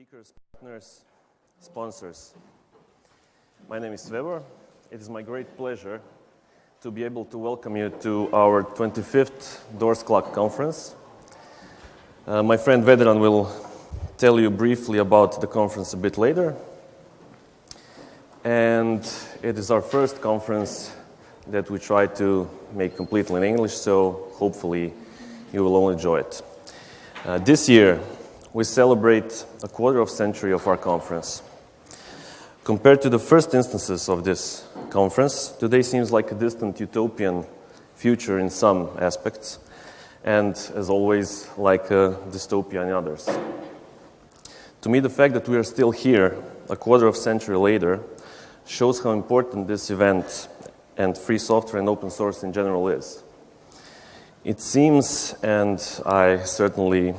speakers, partners, sponsors. My name is Weber. It is my great pleasure to be able to welcome you to our 25th DORSCLUC conference. My friend Vedran will tell you briefly about the conference a bit later. And it is our first conference that we try to make completely in English, so hopefully you will all enjoy it. This year, we celebrate a quarter of century of our conference. Compared to the first instances of this conference, today seems like a distant utopian future in some aspects, and as always, like a dystopia in others. To me, the fact that we are still here, a quarter of century later, shows how important this event and free software and open source in general is. It seems, and I certainly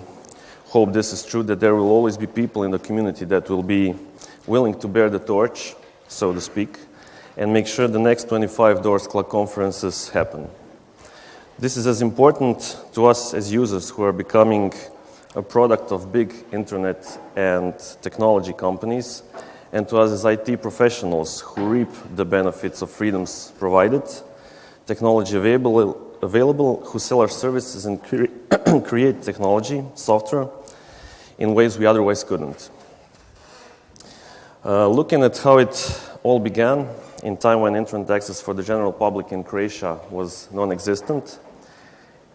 hope this is true, that there will always be people in the community that will be willing to bear the torch, so to speak, and make sure the next 25 DORSCLUC conferences happen. This is as important to us as users who are becoming a product of big internet and technology companies, and to us as IT professionals who reap the benefits of freedoms provided, technology available, who sell our services and create technology, software, in ways we otherwise couldn't. Looking at how it all began, in time when internet access for the general public in Croatia was non-existent,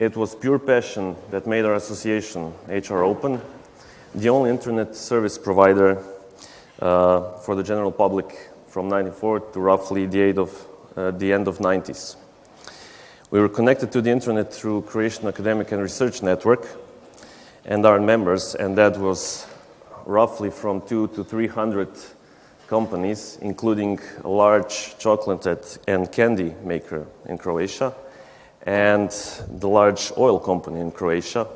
it was pure passion that made our association, HR Open, the only internet service provider for the general public from 94 to roughly the end of 90s. We were connected to the internet through Croatian Academic and Research Network and our members, and that was roughly from 200 to 300 companies, including a large chocolate and candy maker in Croatia and the large oil company in Croatia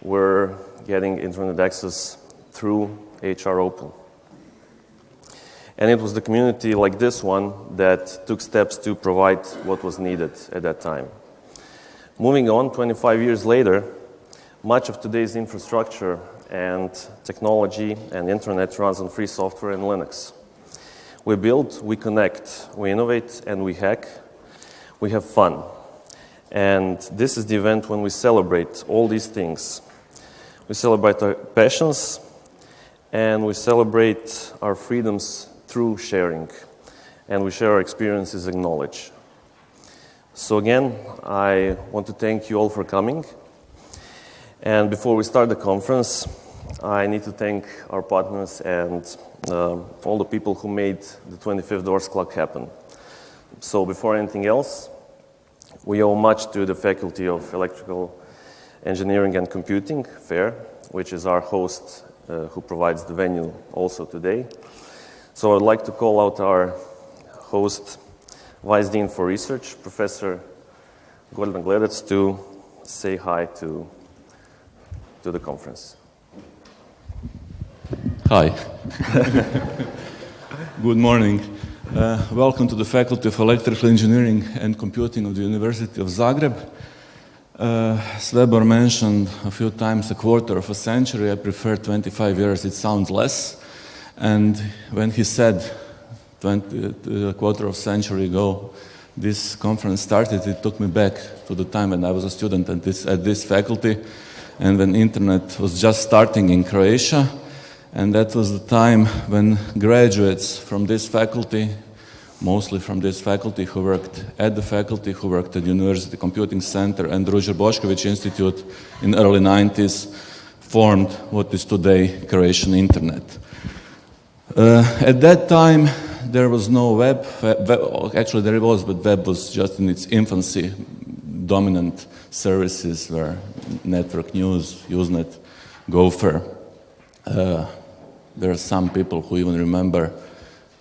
were getting internet access through HR Open. And it was the community like this one that took steps to provide what was needed at that time. Moving on, 25 years later, much of today's infrastructure and technology and internet runs on free software and Linux. We build, we connect, we innovate, and we hack. We have fun. And this is the event when we celebrate all these things. We celebrate our passions, and we celebrate our freedoms through sharing, and we share our experiences and knowledge. So again, I want to thank you all for coming. And before we start the conference, I need to thank our partners and all the people who made the 25th DORSCLUC happen. So before anything else, we owe much to the Faculty of Electrical Engineering and Computing, FAIR, which is our host who provides the venue also today. So I'd like to call out our host, Vice Dean for Research, Professor Gordan Gledec, to say hi to the conference. Hi. Good morning. Welcome to the Faculty of Electrical Engineering and Computing of the University of Zagreb. Sveber mentioned a few times a quarter of a century. I prefer 25 years, it sounds less. And when he said a quarter of a century ago, this conference started, it took me back to the time when I was a student at this faculty, and when internet was just starting in Croatia. And that was the time when graduates from this faculty, mostly from this faculty, who worked at the faculty, who worked at the University Computing Center and Ruđer Bošković Institute in early 90s, formed what is today Croatian internet. At that time, there was no web. Actually, there was, but web was just in its infancy. Dominant services were Network News, Usenet, Gopher. There are some people who even remember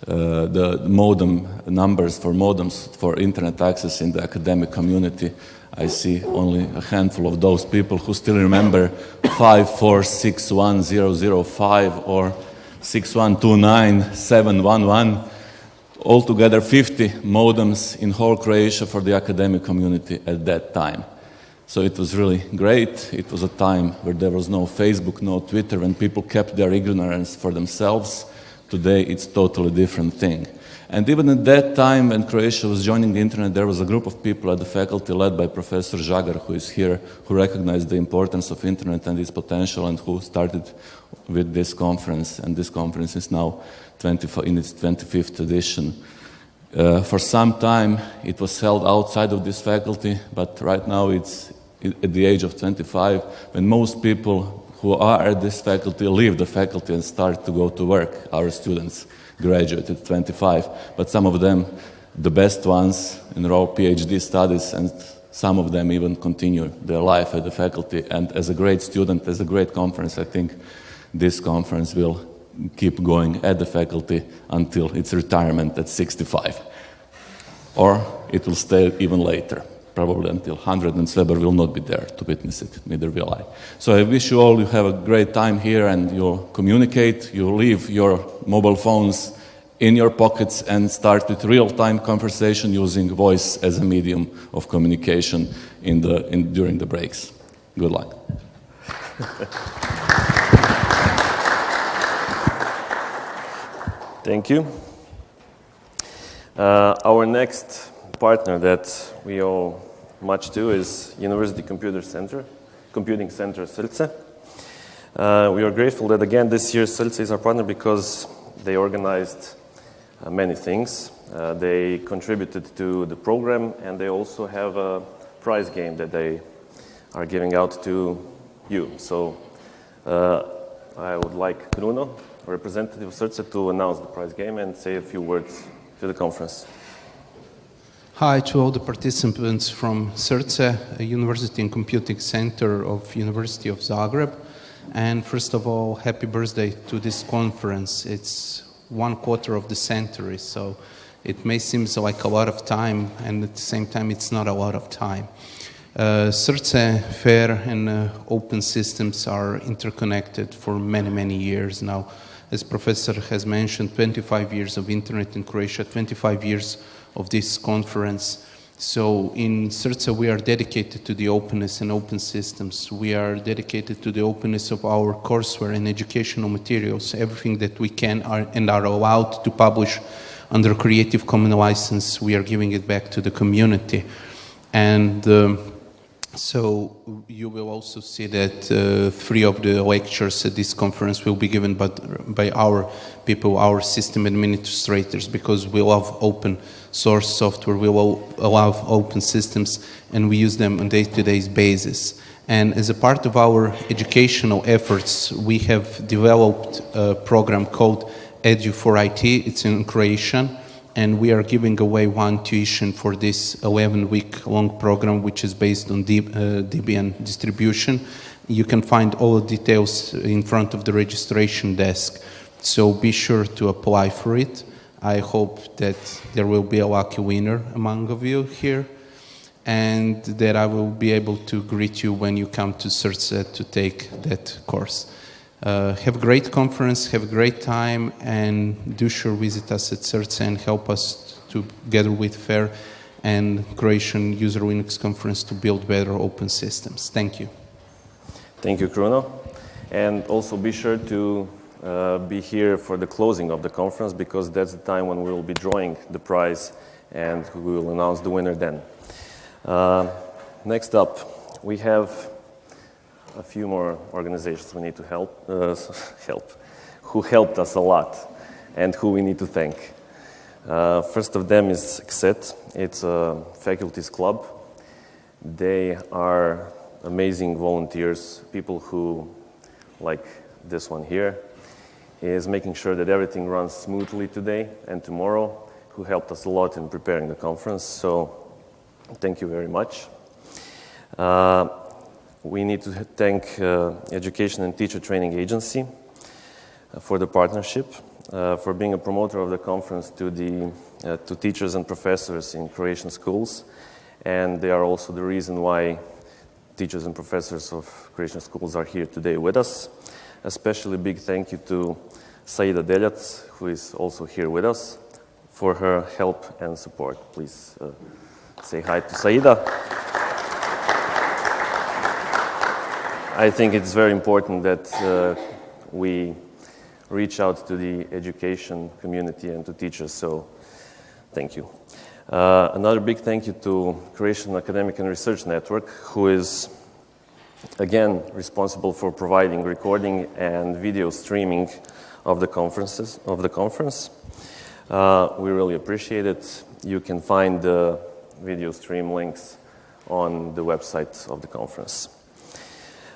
the modem numbers for modems for internet access in the academic community. I see only a handful of those people who still remember 5461005 or 6129711. Altogether 50 modems in whole Croatia for the academic community at that time. So it was really great. It was a time where there was no Facebook, no Twitter, when people kept their ignorance for themselves. Today it's totally different thing. And even at that time when Croatia was joining the internet, there was a group of people at the faculty led by Professor Žagar, who is here, who recognized the importance of internet and its potential, and who started with this conference. And this conference is now in its 25th edition. For some time it was held outside of this faculty, but right now it's at the age of 25, when most people who are at this faculty leave the faculty and start to go to work. Our students graduate at 25, but some of them, the best ones, enroll PhD studies, and some of them even continue their life at the faculty. And as a great student, as a great conference, I think this conference will keep going at the faculty until its retirement at 65. Or it will stay even later, probably until 100, and Sveber will not be there to witness it, neither will I. So I wish you all you have a great time here, and you communicate, you leave your mobile phones in your pockets and start with real-time conversation using voice as a medium of communication during the breaks. Good luck. Thank you. Our next partner that we owe much to is University Computing Center Srce. We are grateful that again this year Srce is our partner because they organized many things. They contributed to the program, and they also have a prize game that they are giving out to you. So I would like Bruno, representative of Srce, to announce the prize game and say a few words to the conference. Hi to all the participants from Srce, a University and Computing Center of University of Zagreb. And first of all, happy birthday to this conference. It's 1/4 of the century, so it may seem like a lot of time, and at the same time it's not a lot of time. Srce, FAIR, and open systems are interconnected for many, many years now. As Professor has mentioned, 25 years of internet in Croatia, 25 years of this conference. So in Srce we are dedicated to the openness and open systems. We are dedicated to the openness of our courseware and educational materials. Everything that we can and are allowed to publish under Creative Commons license, we are giving it back to the community. And so you will also see that 3 of the lectures at this conference will be given by our people, our system administrators, because we love open source software, we love open systems, and we use them on a day-to-day basis. And as a part of our educational efforts, we have developed a program called Edu4IT. It's in Croatian. And we are giving away 1 tuition for this 11-week-long program, which is based on Debian distribution. You can find all the details in front of the registration desk, so be sure to apply for it. I hope that there will be a lucky winner among of you here, and that I will be able to greet you when you come to Srce to take that course. Have a great conference, have a great time, and do sure visit us at Srce and help us together with FAIR and Croatian User Linux Conference to build better open systems. Thank you. Thank you, Kruno. And also be sure to be here for the closing of the conference, because that's the time when we will be drawing the prize and we will announce the winner then. Next up, we have a few more organizations we need to who helped us a lot and who we need to thank. First of them is CET. It's a faculty's club. They are amazing volunteers, people who, like this one here, is making sure that everything runs smoothly today and tomorrow, who helped us a lot in preparing the conference. So thank you very much. We need to thank Education and Teacher Training Agency for the partnership, for being a promoter of the conference to teachers and professors in Croatian schools. And they are also the reason why teachers and professors of Croatian schools are here today with us. Especially big thank you to Saida Deljac, who is also here with us, for her help and support. Please say hi to Saida. I think it's very important that we reach out to the education community and to teachers, so thank you. Another big thank you to Croatian Academic and Research Network, who is again responsible for providing recording and video streaming of the conference. We really appreciate it. You can find the video stream links on the website of the conference.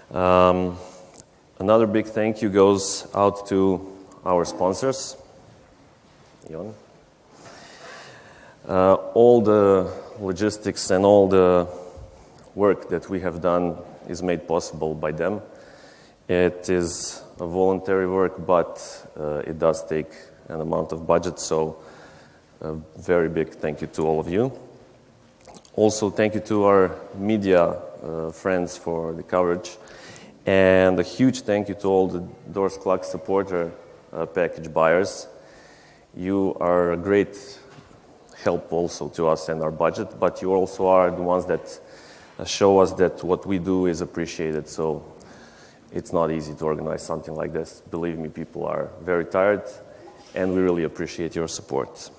Another big thank you goes out to our sponsors. Ion. All the logistics and all the work that we have done is made possible by them. It is a voluntary work, but it does take an amount of budget, so a very big thank you to all of you. Also, thank you to our media friends for the coverage, and a huge thank you to all the DORSCLUC supporter package buyers. You are a great help also to us and our budget, but you also are the ones that show us that what we do is appreciated, so it's not easy to organize something like this. Believe me, people are very tired, and we really appreciate your support.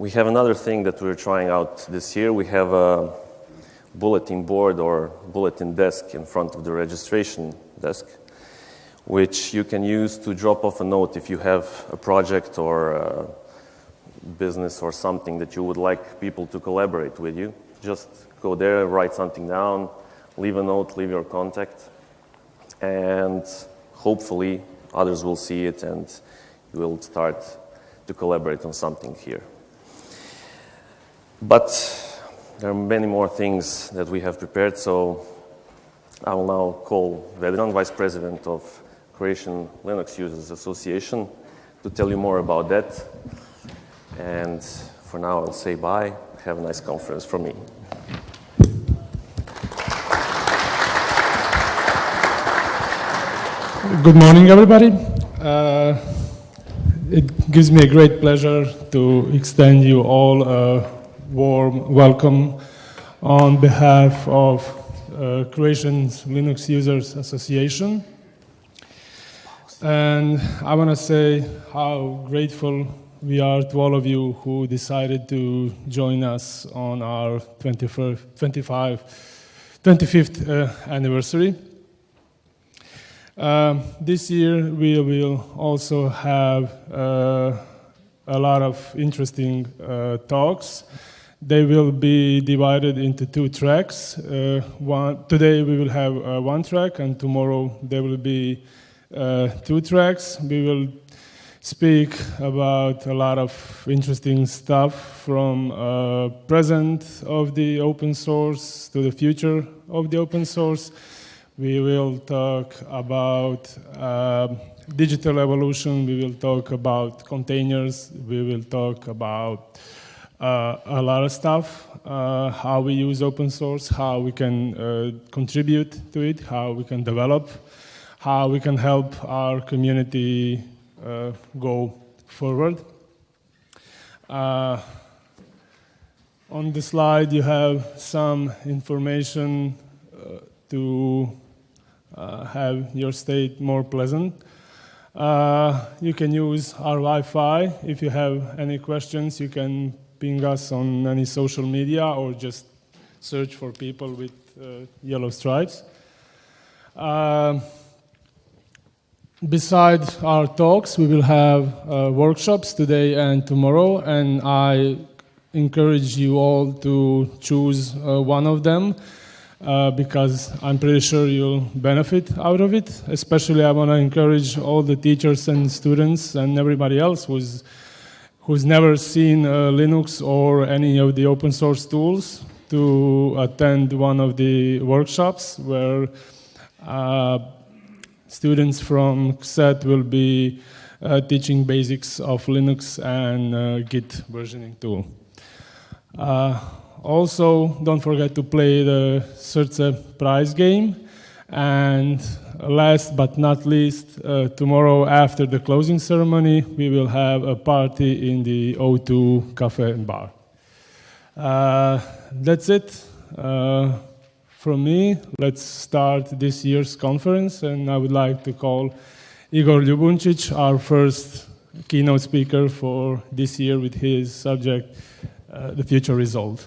We have another thing that we're trying out this year. We have a bulletin board or bulletin desk in front of the registration desk, which you can use to drop off a note if you have a project or a business or something that you would like people to collaborate with you. Just go there, write something down, leave a note, leave your contact, and hopefully others will see it and you will start to collaborate on something here. But there are many more things that we have prepared, so I will now call Vedran, Vice President of Croatian Linux Users Association, to tell you more about that. And for now, I'll say bye. Have a nice conference from me. Good morning, everybody. It gives me a great pleasure to extend you all a warm welcome on behalf of Croatian Linux Users Association. And I want to say how grateful we are to all of you who decided to join us on our 25th anniversary. This year we will also have a lot of interesting talks. They will be divided into two tracks. Today we will have one track, and tomorrow there will be two tracks. We will speak about a lot of interesting stuff, from present of the open source to the future of the open source. We will talk about digital evolution, we will talk about containers, we will talk about a lot of stuff, how we use open source, how we can contribute to it, how we can develop, how we can help our community go forward. On the slide you have some information to have your stay more pleasant. You can use our Wi-Fi. If you have any questions, you can ping us on any social media or just search for people with yellow stripes. Besides our talks, we will have workshops today and tomorrow, and I encourage you all to choose one of them because I'm pretty sure you'll benefit out of it. Especially I want to encourage all the teachers and students and everybody else who's never seen Linux or any of the open source tools to attend one of the workshops where students from CSET will be teaching basics of Linux and Git versioning tool. Also, don't forget to play the CERTSE prize game. And last but not least, tomorrow after the closing ceremony, we will have a party in the O2 Cafe and Bar. That's it. from me. Let's start this year's conference, and I would like to call Igor Ljubuncic, our first keynote speaker for this year with his subject, The Future Result.